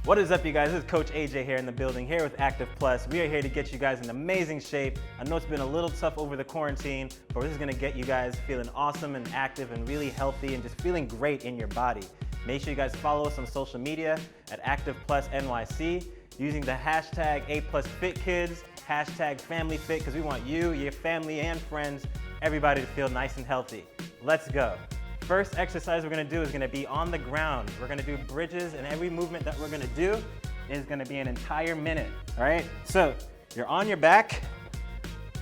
What is up, you guys? This is Coach AJ here in the building, here with Active Plus. We are here to get you guys in amazing shape. I know it's been a little tough over the quarantine, but this is gonna get you guys feeling awesome and active and really healthy and just feeling great in your body. Make sure you guys follow us on social media at Active Plus NYC using the hashtag A+FitKids, hashtag FamilyFit, because we want you, your family, and friends, everybody to feel nice and healthy. Let's go. First exercise we're gonna do is gonna be on the ground. We're gonna do bridges, and every movement that we're gonna do is gonna be an entire minute, all right? So you're on your back,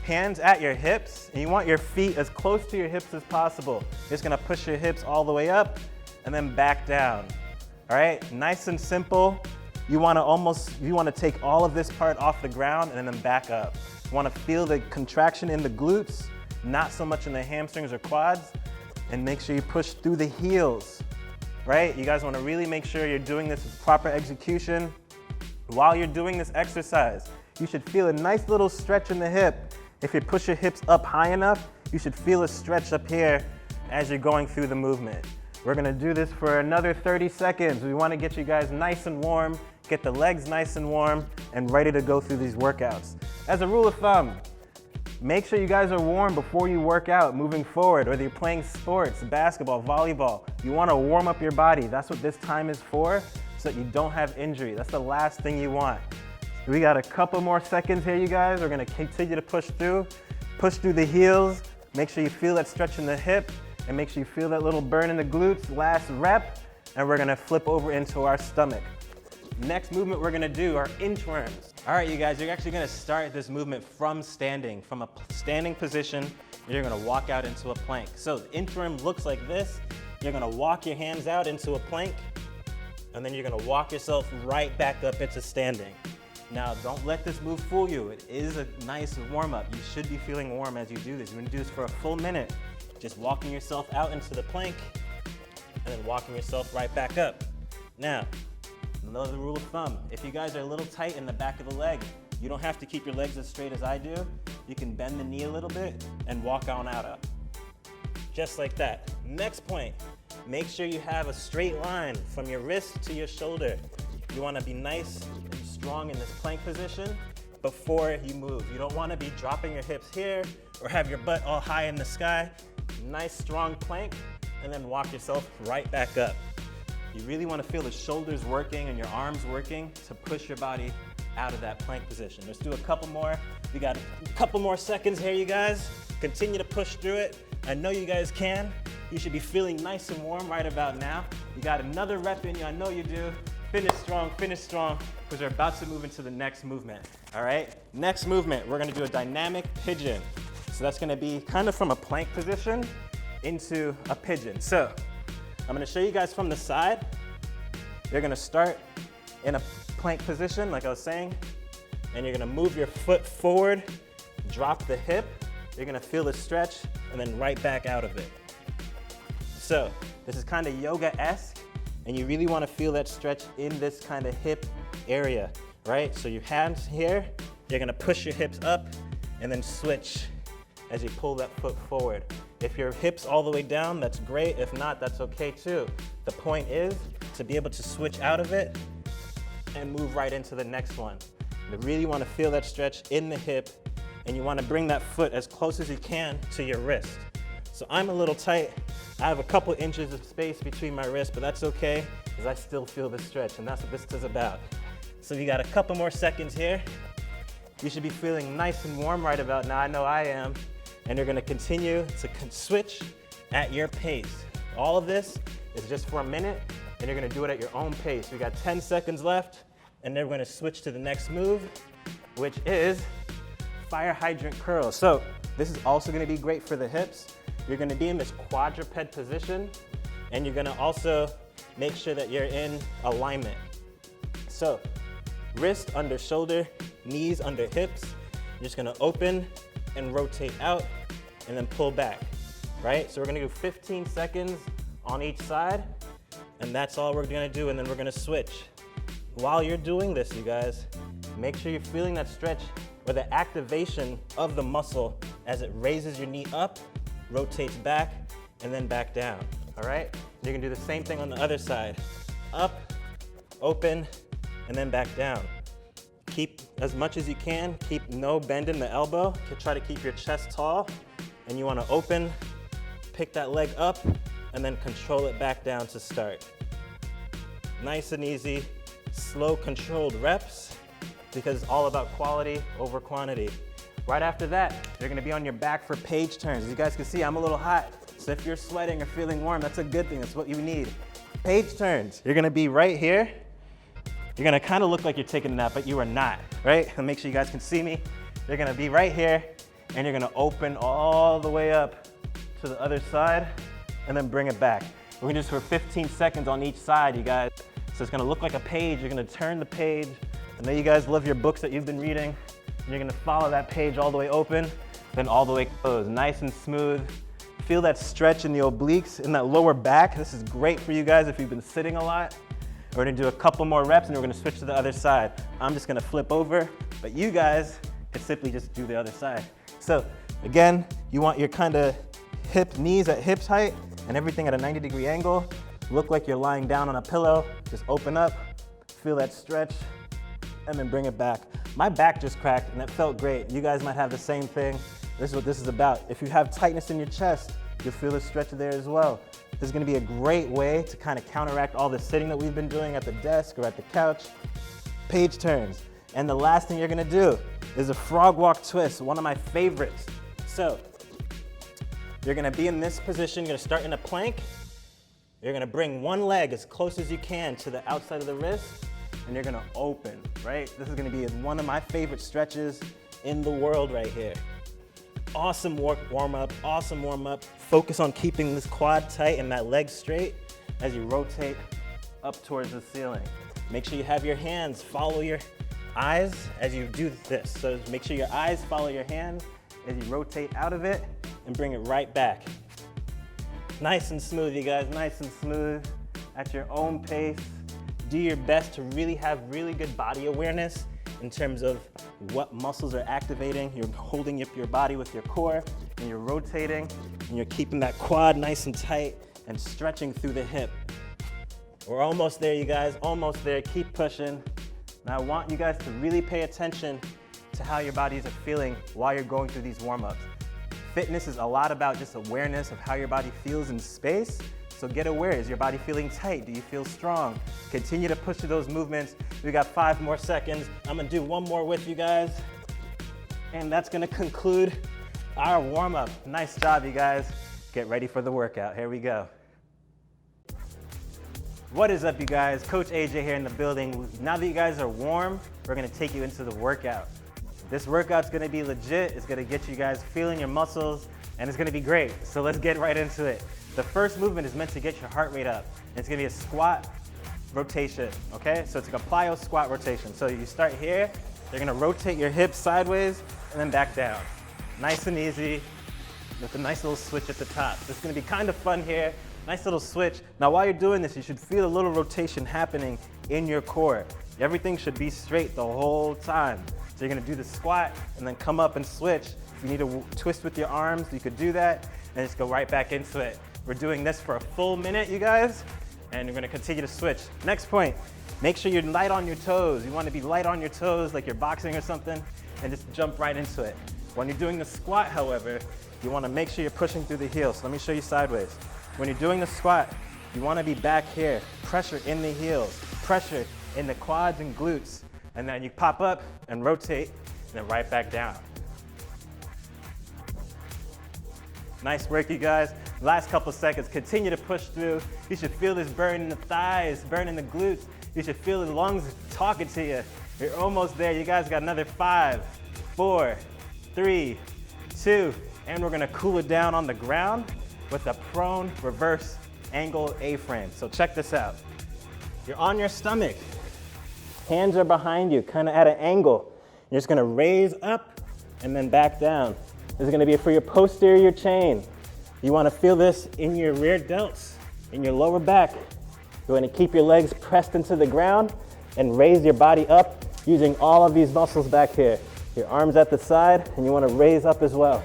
hands at your hips, and you want your feet as close to your hips as possible. Just gonna push your hips all the way up and then back down, all right? Nice and simple. You wanna take all of this part off the ground and then back up. You wanna feel the contraction in the glutes, not so much in the hamstrings or quads. And make sure you push through the heels, right? You guys wanna really make sure you're doing this with proper execution. While you're doing this exercise, you should feel a nice little stretch in the hip. If you push your hips up high enough, you should feel a stretch up here as you're going through the movement. We're gonna do this for another 30 seconds. We wanna get you guys nice and warm, get the legs nice and warm, and ready to go through these workouts. As a rule of thumb, make sure you guys are warm before you work out moving forward, whether you're playing sports, basketball, volleyball. You wanna warm up your body. That's what this time is for, so that you don't have injury. That's the last thing you want. We got a couple more seconds here, you guys. We're gonna continue to push through the heels. Make sure you feel that stretch in the hip, and make sure you feel that little burn in the glutes. Last rep, and we're gonna flip over into our stomach. Next movement we're gonna do are inchworms. All right, you guys, you're actually gonna start this movement from standing. From a standing position, you're gonna walk out into a plank. So the inchworm looks like this. You're gonna walk your hands out into a plank, and then you're gonna walk yourself right back up into standing. Now, don't let this move fool you. It is a nice warm-up. You should be feeling warm as you do this. You're gonna do this for a full minute. Just walking yourself out into the plank, and then walking yourself right back up. Now, another rule of thumb, if you guys are a little tight in the back of the leg, you don't have to keep your legs as straight as I do. You can bend the knee a little bit and walk on out up. Just like that. Next point, make sure you have a straight line from your wrist to your shoulder. You wanna be nice and strong in this plank position before you move. You don't wanna be dropping your hips here or have your butt all high in the sky. Nice strong plank, and then walk yourself right back up. You really want to feel the shoulders working and your arms working to push your body out of that plank position. Let's do a couple more. We got a couple more seconds here, you guys. Continue to push through it. I know you guys can. You should be feeling nice and warm right about now. You got another rep in you, I know you do. Finish strong, because we're about to move into the next movement, all right? Next movement, we're gonna do a dynamic pigeon. So that's gonna be kind of from a plank position into a pigeon. So, I'm gonna show you guys from the side. You're gonna start in a plank position, like I was saying, and you're gonna move your foot forward, drop the hip, you're gonna feel the stretch, and then right back out of it. So, this is kind of yoga-esque, and you really wanna feel that stretch in this kind of hip area, right? So your hands here, you're gonna push your hips up, and then switch as you pull that foot forward. If your hips all the way down, that's great. If not, that's okay too. The point is to be able to switch out of it and move right into the next one. You really wanna feel that stretch in the hip, and you wanna bring that foot as close as you can to your wrist. So I'm a little tight. I have a couple inches of space between my wrists, but that's okay, because I still feel the stretch, and that's what this is about. So we got a couple more seconds here. You should be feeling nice and warm right about now. I know I am. And you're gonna continue to switch at your pace. All of this is just for a minute, and you're gonna do it at your own pace. We got 10 seconds left, and then we're gonna switch to the next move, which is fire hydrant curls. So this is also gonna be great for the hips. You're gonna be in this quadruped position, and you're gonna also make sure that you're in alignment. So wrist under shoulder, knees under hips. You're just gonna open and rotate out, and then pull back, right? So we're gonna do 15 seconds on each side, and that's all we're gonna do, and then we're gonna switch. While you're doing this, you guys, make sure you're feeling that stretch or the activation of the muscle as it raises your knee up, rotates back, and then back down, all right? You're gonna do the same thing on the other side. Up, open, and then back down. Keep as much as you can, keep no bend in the elbow. Try to keep your chest tall, and you wanna open, pick that leg up, and then control it back down to start. Nice and easy, slow, controlled reps, because it's all about quality over quantity. Right after that, you're gonna be on your back for page turns. As you guys can see, I'm a little hot, so if you're sweating or feeling warm, that's a good thing, that's what you need. Page turns, you're gonna be right here. You're gonna kind of look like you're taking a nap, but you are not, right? And make sure you guys can see me. You're gonna be right here, and you're gonna open all the way up to the other side, and then bring it back. We're gonna do this for 15 seconds on each side, you guys. So it's gonna look like a page. You're gonna turn the page. I know you guys love your books that you've been reading. And you're gonna follow that page all the way open, then all the way closed, nice and smooth. Feel that stretch in the obliques, in that lower back. This is great for you guys if you've been sitting a lot. We're gonna do a couple more reps and we're gonna switch to the other side. I'm just gonna flip over, but you guys can simply just do the other side. So again, you want your kind of knees at hip height and everything at a 90-degree angle. Look like you're lying down on a pillow. Just open up, feel that stretch, and then bring it back. My back just cracked and it felt great. You guys might have the same thing. This is what this is about. If you have tightness in your chest, you'll feel the stretch there as well. This is gonna be a great way to kind of counteract all the sitting that we've been doing at the desk or at the couch. Page turns. And the last thing you're gonna do is a frog walk twist, one of my favorites. So, you're gonna be in this position, you're gonna start in a plank. You're gonna bring one leg as close as you can to the outside of the wrist, and you're gonna open, right? This is gonna be one of my favorite stretches in the world right here. Awesome warm up, awesome warm up. Focus on keeping this quad tight and that leg straight as you rotate up towards the ceiling. Make sure you have your hands follow your eyes as you do this. So make sure your eyes follow your hand as you rotate out of it and bring it right back. Nice and smooth, you guys, nice and smooth at your own pace. Do your best to really have really good body awareness in terms of what muscles are activating. You're holding up your body with your core and you're rotating and you're keeping that quad nice and tight and stretching through the hip. We're almost there, you guys, almost there. Keep pushing. Now I want you guys to really pay attention to how your bodies are feeling while you're going through these warm-ups. Fitness is a lot about just awareness of how your body feels in space. So get aware, is your body feeling tight? Do you feel strong? Continue to push through those movements. We got 5 more seconds. I'm gonna do one more with you guys. And that's gonna conclude our warm-up. Nice job, you guys. Get ready for the workout. Here we go. What is up, you guys? Coach AJ here in the building. Now that you guys are warm, we're gonna take you into the workout. This workout's gonna be legit. It's gonna get you guys feeling your muscles, and it's gonna be great. So let's get right into it. The first movement is meant to get your heart rate up. It's gonna be a squat rotation, okay? So it's like a plyo squat rotation. So you start here, you're gonna rotate your hips sideways and then back down. Nice and easy, with a nice little switch at the top. This is gonna be kind of fun here. Nice little switch. Now while you're doing this, you should feel a little rotation happening in your core. Everything should be straight the whole time. So you're gonna do the squat and then come up and switch. If you need to twist with your arms, you could do that and just go right back into it. We're doing this for a full minute, you guys, and you're gonna continue to switch. Next point, make sure you're light on your toes. You wanna be light on your toes like you're boxing or something, and just jump right into it. When you're doing the squat, however, you wanna make sure you're pushing through the heels. So let me show you sideways. When you're doing the squat, you wanna be back here. Pressure in the heels, pressure in the quads and glutes. And then you pop up and rotate, and then right back down. Nice work, you guys. Last couple seconds, continue to push through. You should feel this burn in the thighs, burn in the glutes. You should feel the lungs talking to you. You're almost there. You guys got another 5, 4, 3, 2, and we're gonna cool it down on the ground with a prone reverse angle A-frame. So check this out. You're on your stomach. Hands are behind you, kind of at an angle. You're just gonna raise up and then back down. This is gonna be for your posterior chain. You wanna feel this in your rear delts, in your lower back. You wanna keep your legs pressed into the ground and raise your body up using all of these muscles back here. Your arms at the side, and you wanna raise up as well.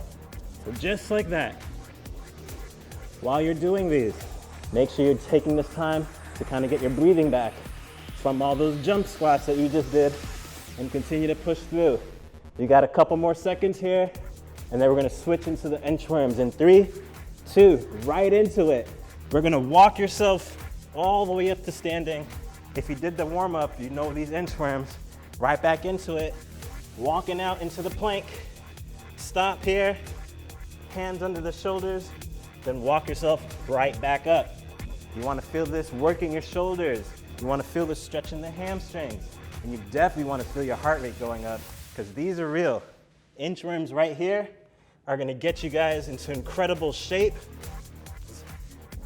So just like that. While you're doing these, make sure you're taking this time to kind of get your breathing back. from all those jump squats that you just did and continue to push through. You got a couple more seconds here, and then we're gonna switch into the inchworms in 3, 2, right into it. We're gonna walk yourself all the way up to standing. If you did the warm up, you know these inchworms. Right back into it, walking out into the plank. Stop here, hands under the shoulders, then walk yourself right back up. You wanna feel this working your shoulders. You wanna feel this stretching the hamstrings. And you definitely wanna feel your heart rate going up, because these are real. Inchworms right here are gonna get you guys into incredible shape.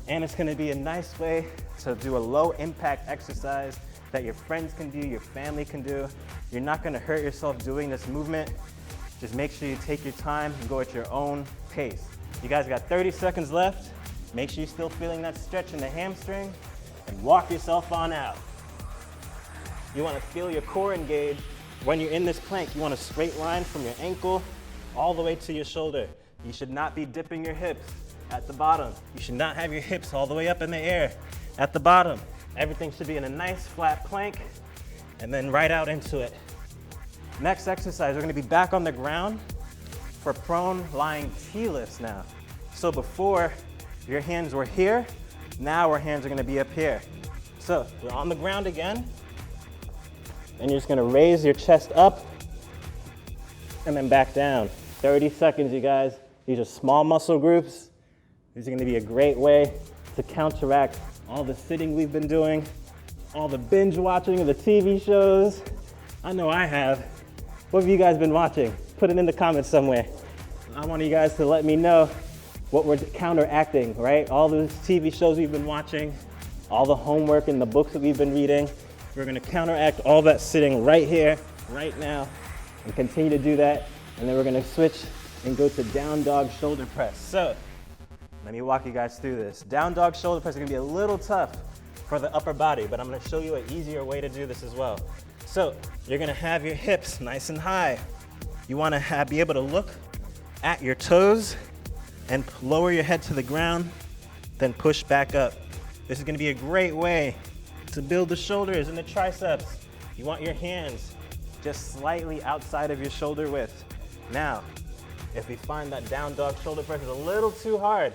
And it's gonna be a nice way to do a low impact exercise that your friends can do, your family can do. You're not gonna hurt yourself doing this movement. Just make sure you take your time and go at your own pace. You guys got 30 seconds left. Make sure you're still feeling that stretch in the hamstring and walk yourself on out. You wanna feel your core engage. When you're in this plank, you want a straight line from your ankle all the way to your shoulder. You should not be dipping your hips at the bottom. You should not have your hips all the way up in the air at the bottom. Everything should be in a nice flat plank and then right out into it. Next exercise, we're gonna be back on the ground for prone lying T-lifts now. So before, your hands were here, now our hands are gonna be up here. So we're on the ground again, and you're just gonna raise your chest up and then back down. 30 seconds, you guys. These are small muscle groups. These are gonna be a great way to counteract all the sitting we've been doing, all the binge watching of the TV shows. I know I have. What have you guys been watching? Put it in the comments somewhere. I want you guys to let me know what we're counteracting, right? All those TV shows we've been watching, all the homework and the books that we've been reading. We're gonna counteract all that sitting right here, right now, and continue to do that. And then we're gonna switch and go to down dog shoulder press. So, let me walk you guys through this. Down dog shoulder press is gonna be a little tough for the upper body, but I'm gonna show you an easier way to do this as well. So, you're gonna have your hips nice and high. You wanna be able to look at your toes and lower your head to the ground, then push back up. This is gonna be a great way to build the shoulders and the triceps. You want your hands just slightly outside of your shoulder width. Now, if we find that down dog shoulder press is a little too hard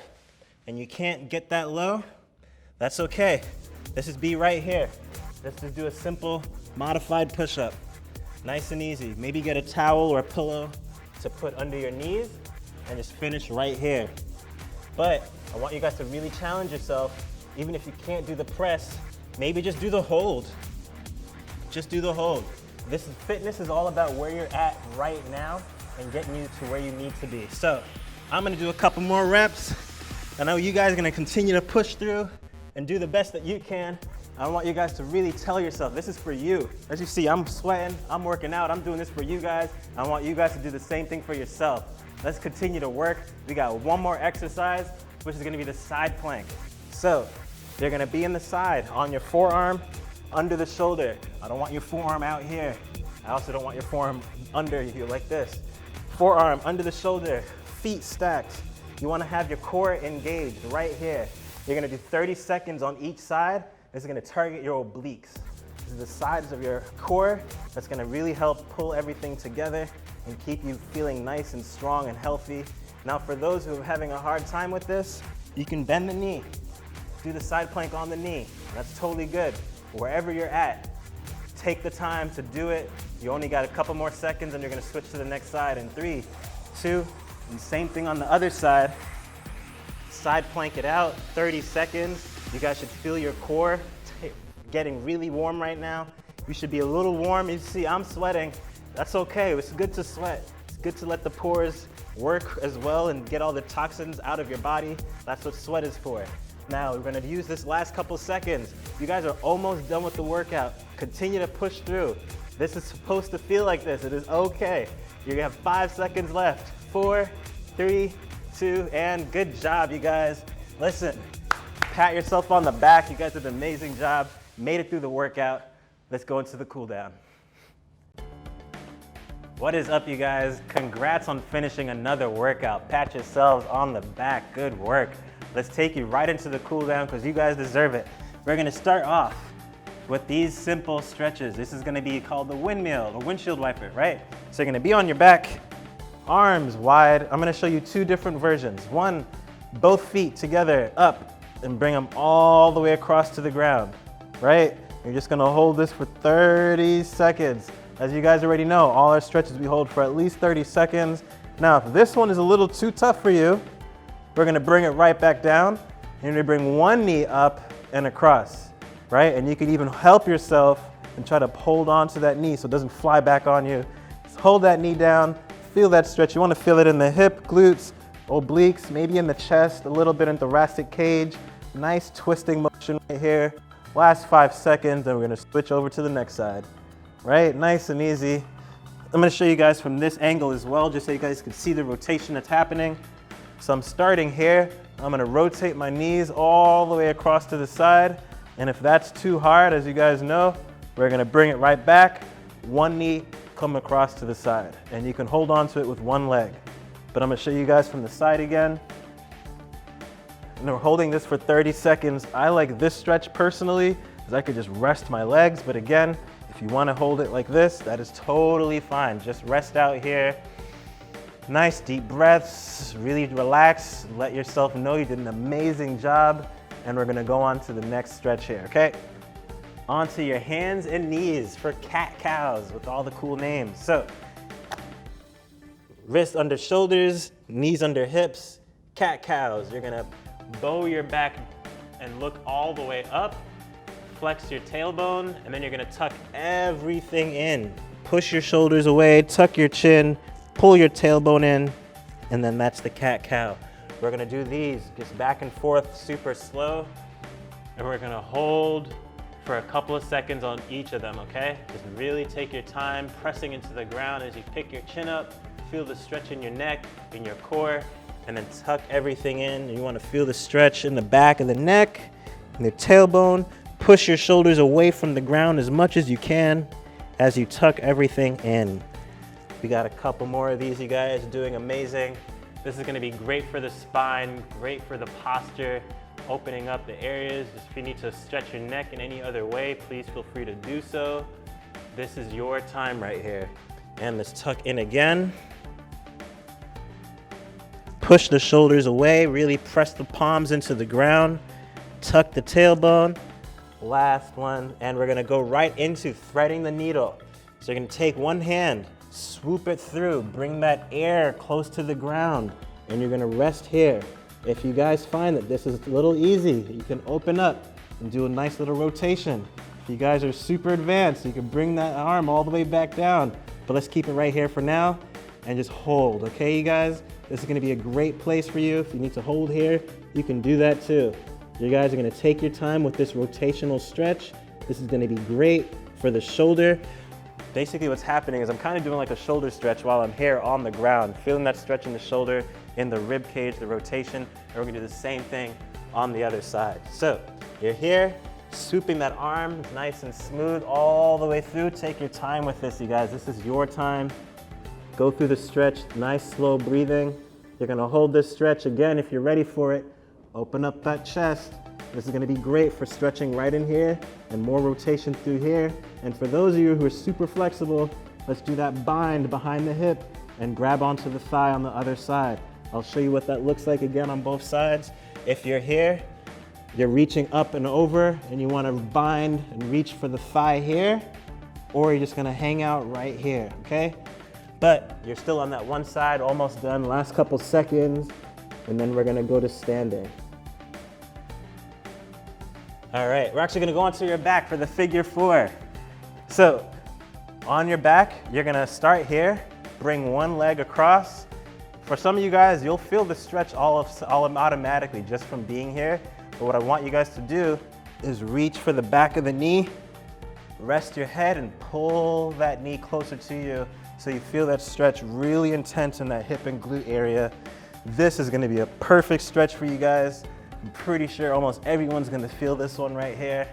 and you can't get that low, that's okay. Let's just be right here. Let's just do a simple modified push-up. Nice and easy. Maybe get a towel or a pillow to put under your knees and just finish right here. But I want you guys to really challenge yourself. Even if you can't do the press, maybe just do the hold. Just do the hold. Fitness is all about where you're at right now and getting you to where you need to be. So I'm gonna do a couple more reps. I know you guys are gonna continue to push through and do the best that you can. I want you guys to really tell yourself, this is for you. As you see, I'm sweating, I'm working out, I'm doing this for you guys. I want you guys to do the same thing for yourself. Let's continue to work. We got one more exercise, which is gonna be the side plank. So you're gonna be in the side on your forearm, under the shoulder. I don't want your forearm out here. I also don't want your forearm under you like this. Forearm under the shoulder, feet stacked. You wanna have your core engaged right here. You're gonna do 30 seconds on each side. This is gonna target your obliques. This is the sides of your core that's gonna really help pull everything together and keep you feeling nice and strong and healthy. Now for those who are having a hard time with this, you can bend the knee. Do the side plank on the knee. That's totally good. Wherever you're at, take the time to do it. You only got a couple more seconds and you're gonna switch to the next side in 3, 2, and same thing on the other side. Side plank it out, 30 seconds. You guys should feel your core getting really warm right now. You should be a little warm. You see, I'm sweating. That's okay, it's good to sweat. It's good to let the pores work as well and get all the toxins out of your body. That's what sweat is for. Now, we're gonna use this last couple seconds. You guys are almost done with the workout. Continue to push through. This is supposed to feel like this. It is okay. You're gonna have 5 seconds left. 4, 3, 2, and good job, you guys. Listen, pat yourself on the back. You guys did an amazing job. Made it through the workout. Let's go into the cool down. What is up, you guys? Congrats on finishing another workout. Pat yourselves on the back. Good work. Let's take you right into the cool down because you guys deserve it. We're gonna start off with these simple stretches. This is gonna be called the windmill or windshield wiper, right? So you're gonna be on your back, arms wide. I'm gonna show you two different versions. One, both feet together up and bring them all the way across to the ground, right? You're just gonna hold this for 30 seconds. As you guys already know, all our stretches we hold for at least 30 seconds. Now, if this one is a little too tough for you, we're gonna bring it right back down. You're gonna bring one knee up and across, right? And you can even help yourself and try to hold on to that knee so it doesn't fly back on you. Just hold that knee down, feel that stretch. You wanna feel it in the hip, glutes, obliques, maybe in the chest, a little bit in thoracic cage. Nice twisting motion right here. Last 5 seconds, then we're gonna switch over to the next side. Right, nice and easy. I'm gonna show you guys from this angle as well, just so you guys can see the rotation that's happening. So I'm starting here. I'm gonna rotate my knees all the way across to the side. And if that's too hard, as you guys know, we're gonna bring it right back. One knee come across to the side. And you can hold on to it with one leg. But I'm gonna show you guys from the side again. And we're holding this for 30 seconds. I like this stretch personally, because I could just rest my legs. But again, if you want to hold it like this, that is totally fine. Just rest out here. Nice deep breaths, really relax. Let yourself know you did an amazing job. And we're gonna go on to the next stretch here, okay? Onto your hands and knees for cat-cows with all the cool names. So, wrists under shoulders, knees under hips, cat-cows. You're gonna bow your back and look all the way up. Flex your tailbone, and then you're gonna tuck everything in. Push your shoulders away, tuck your chin, pull your tailbone in, and then that's the cat-cow. We're gonna do these just back and forth, super slow, and we're gonna hold for a couple of seconds on each of them, okay? Just really take your time, pressing into the ground as you pick your chin up, feel the stretch in your neck, in your core, and then tuck everything in. You wanna feel the stretch in the back of the neck, and the tailbone. Push your shoulders away from the ground as much as you can as you tuck everything in. We got a couple more of these, you guys, doing amazing. This is gonna be great for the spine, great for the posture, opening up the areas. Just if you need to stretch your neck in any other way, please feel free to do so. This is your time right here. And let's tuck in again. Push the shoulders away, really press the palms into the ground. Tuck the tailbone. Last one, and we're gonna go right into threading the needle. So you're gonna take one hand, swoop it through, bring that air close to the ground, and you're gonna rest here. If you guys find that this is a little easy, you can open up and do a nice little rotation. If you guys are super advanced, you can bring that arm all the way back down. But let's keep it right here for now and just hold, okay, you guys? This is gonna be a great place for you. If you need to hold here, you can do that too. You guys are gonna take your time with this rotational stretch. This is gonna be great for the shoulder. Basically what's happening is I'm kind of doing like a shoulder stretch while I'm here on the ground, feeling that stretch in the shoulder, in the rib cage, the rotation, and we're gonna do the same thing on the other side. So you're here, swooping that arm nice and smooth all the way through. Take your time with this, you guys. This is your time. Go through the stretch, nice slow breathing. You're gonna hold this stretch again if you're ready for it. Open up that chest. This is gonna be great for stretching right in here and more rotation through here. And for those of you who are super flexible, let's do that bind behind the hip and grab onto the thigh on the other side. I'll show you what that looks like again on both sides. If you're here, you're reaching up and over and you wanna bind and reach for the thigh here, or you're just gonna hang out right here, okay? But you're still on that one side, almost done, last couple seconds, and then we're gonna go to standing. All right, we're actually gonna go onto your back for the figure four. So, on your back, you're gonna start here, bring one leg across. For some of you guys, you'll feel the stretch all automatically just from being here. But what I want you guys to do is reach for the back of the knee, rest your head and pull that knee closer to you so you feel that stretch really intense in that hip and glute area. This is gonna be a perfect stretch for you guys. I'm pretty sure almost everyone's gonna feel this one right here.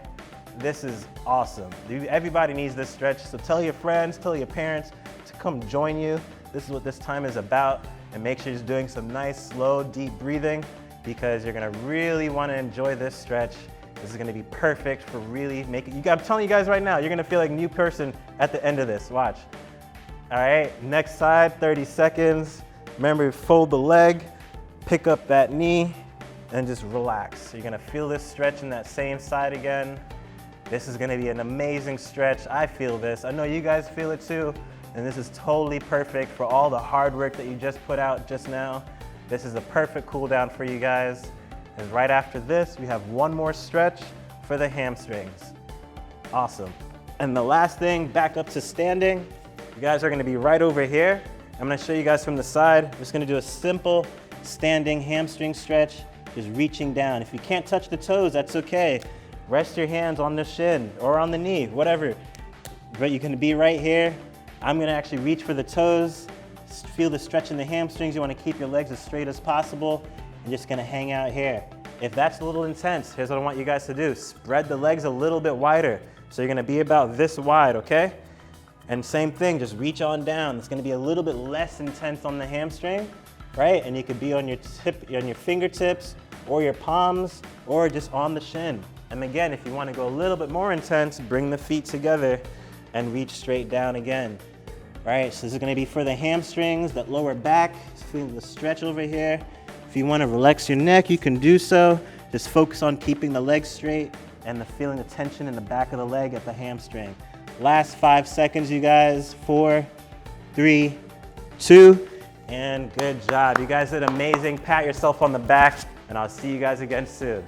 This is awesome. Everybody needs this stretch, so tell your friends, tell your parents to come join you. This is what this time is about, and make sure you're doing some nice, slow, deep breathing because you're gonna really wanna enjoy this stretch. This is gonna be perfect for really making, I'm telling you guys right now, you're gonna feel like a new person at the end of this, watch. All right, next side, 30 seconds. Remember, fold the leg, pick up that knee, and just relax. So you're gonna feel this stretch in that same side again. This is gonna be an amazing stretch. I feel this. I know you guys feel it too. And this is totally perfect for all the hard work that you just put out just now. This is a perfect cool down for you guys. And right after this, we have one more stretch for the hamstrings. Awesome. And the last thing, back up to standing. You guys are gonna be right over here. I'm gonna show you guys from the side. I'm just gonna do a simple standing hamstring stretch, just reaching down. If you can't touch the toes, that's okay. Rest your hands on the shin or on the knee, whatever. But you can be right here. I'm gonna actually reach for the toes, feel the stretch in the hamstrings. You wanna keep your legs as straight as possible. You're just gonna hang out here. If that's a little intense, here's what I want you guys to do. Spread the legs a little bit wider. So you're gonna be about this wide, okay? And same thing, just reach on down. It's gonna be a little bit less intense on the hamstring, right? And you could be on your fingertips or your palms or just on the shin. And again, if you wanna go a little bit more intense, bring the feet together and reach straight down again. Right, so this is gonna be for the hamstrings, that lower back, feel the stretch over here. If you wanna relax your neck, you can do so. Just focus on keeping the legs straight and feeling the tension in the back of the leg at the hamstring. Last 5 seconds, you guys. 4, 3, 2, and good job. You guys did amazing. Pat yourself on the back, and I'll see you guys again soon.